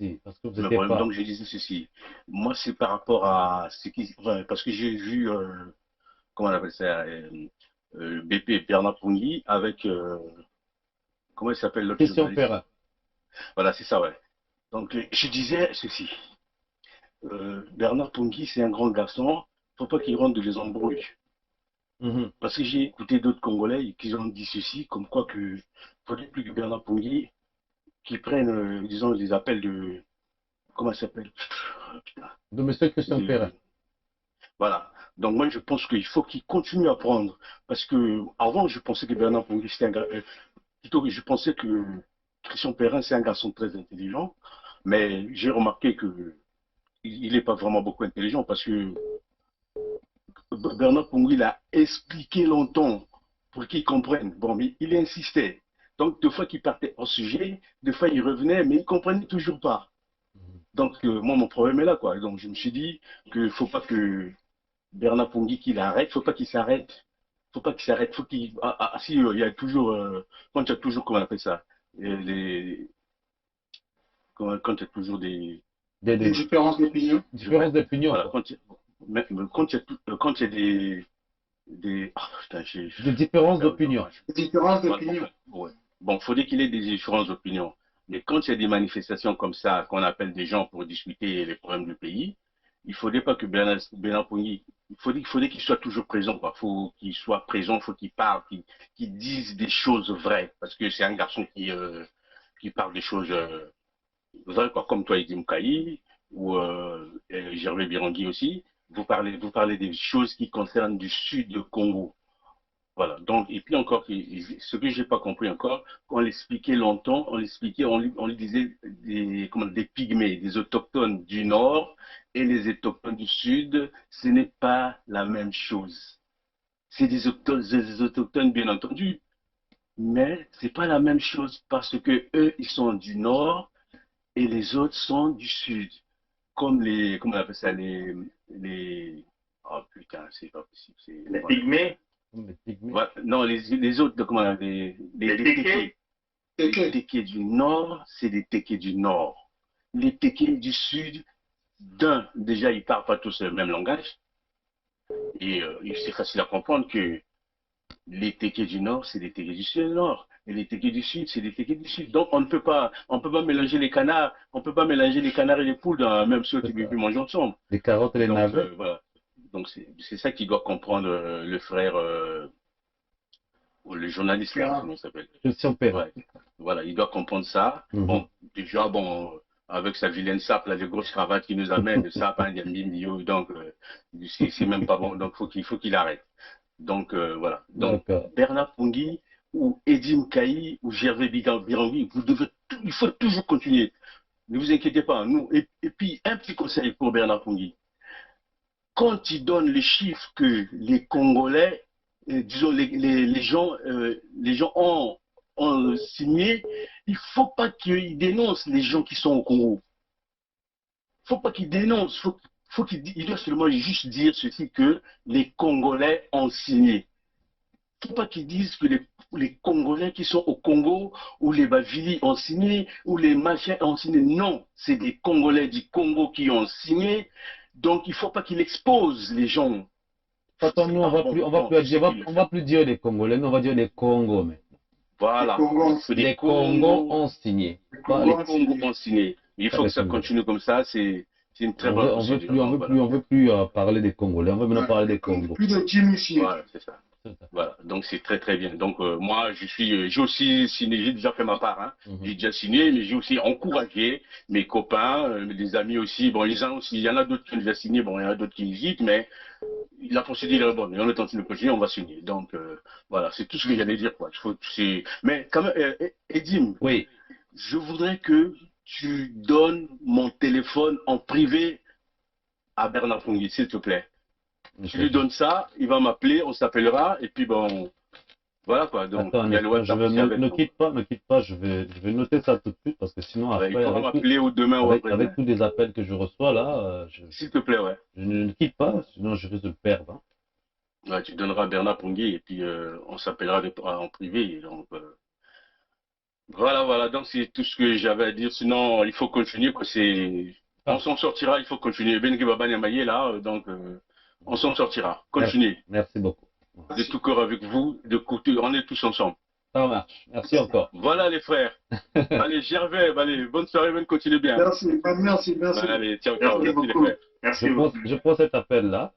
allez-y, parce que vous Le n'étiez problème, pas. donc je disais ceci. Moi, c'est par rapport à ce qui. Enfin, parce que j'ai vu, comment on appelle ça, BP Bernard Pongui avec, comment il s'appelle l'autre Christian journaliste? Perrin. Voilà, c'est ça, ouais. Donc, je disais ceci. Bernard Pongui, c'est un grand garçon. Faut pas qu'il rentre de les embrouilles. Mhm. Parce que j'ai écouté d'autres Congolais qui ont dit ceci, comme quoi que faudrait plus que Bernard Pongui qu'il prenne, disons, les appels de. Comment ça s'appelle? Putain, De Monsieur Christian Perrin. de, voilà. Donc moi, je pense qu'il faut qu'il continue à apprendre. Parce que avant, je pensais que Bernard Pongui, c'était un gars. Plutôt que je pensais que Christian Perrin, c'est un garçon très intelligent. Mais j'ai remarqué que il n'est pas vraiment beaucoup intelligent parce que Bernard Pongui l'a expliqué longtemps pour qu'il comprenne. Bon, mais il insistait. Donc, deux fois qu'il partait hors sujet, deux fois il revenait, mais il ne comprenait toujours pas. Mhm. Donc, moi, mon problème est là, quoi. Donc, je me suis dit qu'il ne faut pas que Bernard Pongui qu'il arrête, il ne faut pas qu'il s'arrête. Il ne faut pas qu'il s'arrête. Faut qu'il. Si, il y a toujours. Quand il y a toujours, comment on appelle ça les, quand il y a toujours des. Des différences d'opinion. différences d'opinion, Voilà, quoi. quand il y a putain, Des différences ça, d'opinion. Différences voilà, d'opinion. ouais. Bon, il faudrait qu'il ait des différentes opinions. Mais quand il y a des manifestations comme ça, qu'on appelle des gens pour discuter les problèmes du pays, il ne faudrait pas que Bernard Pogny, il faudrait qu'il soit toujours présent, quoi. Il faut qu'il soit présent, il faut qu'il parle, qu'il dise des choses vraies. Parce que c'est un garçon qui parle des choses vraies, quoi. Comme toi, Edim Kaï, ou Gervais Birangui aussi. Vous parlez des choses qui concernent du sud du Congo. Voilà. Donc, et puis encore, ce que j'ai pas compris encore, on l'expliquait longtemps, on lui disait des pygmées, des autochtones du nord et les autochtones du sud, ce n'est pas la même chose. C'est des autochtones, bien entendu, mais c'est pas la même chose parce que eux, ils sont du nord et les autres sont du sud. Comme comment on appelle ça, oh putain, c'est pas possible, Les voilà. pygmées, Des pygmées. Ouais, non, les autres, comment on appelle, les les tékés, tékés. Les tékés du nord, c'est des tékés du nord. Les tékés du sud, déjà, ils ne parlent pas tous le même langage. Et c'est facile à comprendre que les tékés du nord, c'est des tékés du sud-nord. Et les tékés du sud, c'est des tékés du sud. Donc, on ne peut pas mélanger les canards, on peut pas mélanger les canards et les poules dans la même chose C'est qui peuvent ça. manger ensemble. Les carottes et les Donc, navets. voilà. Donc, c'est ça qu'il doit comprendre le frère, le journaliste là, etc. comment il s'appelle? Christian Perrin. Ouais. Voilà, il doit comprendre ça. Mhm. Bon, déjà, bon, avec sa vilaine sape, là, les grosses cravates qui nous amène, le sape, hein, donc, c'est même pas bon. Donc, faut qu'il arrête. Donc, voilà. Donc, D'accord. Bernard Pongui ou Edim Kaï ou Gervais Birangui, il faut toujours continuer. Ne vous inquiétez pas, nous. Et puis, un petit conseil pour Bernard Pongui. Quand il donne les chiffres que les Congolais, disons, les gens ont signé, il ne faut pas qu'ils dénoncent les gens qui sont au Congo. Il ne faut pas qu'ils dénoncent. Il doit seulement juste dire ceci que les Congolais ont signé. Il ne faut pas qu'ils disent que les Congolais qui sont au Congo, ou les Bavili ont signé, ou les machins ont signé. Non, c'est des Congolais du Congo qui ont signé. Donc, il ne faut pas qu'il expose les gens. Attends, nous, Ah, bon, on va bon, plus je dire, sais qu'il le on fait. va plus dire les Congolais, mais on va dire les Congos maintenant. Les Voilà. Congos, C'est des Les Congos Congos. ont signé. les Pas Congos les, Les ont Congos signé. ont signé. Il pas faut que les ça Congolais. continue comme ça. C'est une très bonne procédure. Donc, voilà. On veut plus parler des Congolais. On veut maintenant Ouais. parler des Congos. Plus de Jimmy signé. Voilà, c'est ça. C'est ça. Voilà, donc c'est très très bien. Donc moi, j'ai aussi signé, j'ai déjà fait ma part. Hein. Mhm. J'ai déjà signé, mais j'ai aussi encouragé mes copains, des amis aussi. Bon, les gens aussi, il y en a d'autres qui ont déjà signé, bon, il y en a d'autres qui hésitent, mais la procédure est bonne. Et on est en train de continuer, on va signer. Donc voilà, c'est tout ce que j'allais dire. Quoi. Mais quand même, Edim, Oui. je voudrais que tu donnes mon téléphone en privé à Bernard Fongi, s'il te plaît. Tu lui Ok. donnes ça, il va m'appeler, on s'appellera, et puis bon. Voilà quoi, donc Attends un il y a le instant, WhatsApp aussi avec, donc ne quitte pas, je vais noter ça tout de suite parce que sinon ouais, il après, pourra m'appeler ou demain ou avec après-demain. tous les appels que je reçois là, S'il te plaît, ouais. je ne quitte pas, sinon je risque de le perdre. Hein. Ouais, tu donneras à Bernard Pongui et puis on s'appellera en privé. Donc, Voilà, voilà. Donc, c'est tout ce que j'avais à dire. Sinon, il faut continuer, quoi. On s'en sortira, il faut continuer. Ben Gibaba Nyamaye, là, donc, on s'en sortira. Merci, Continuez. merci beaucoup. De tout cœur avec vous, on est tous ensemble. Ça marche. Merci encore. Voilà, les frères. Allez, Gervais, allez, bonne soirée, bonne continuez bien. Merci, merci, merci. Allez, ciao, ciao. Merci Merci, les beaucoup. frères. Merci Je beaucoup. prends cet appel-là.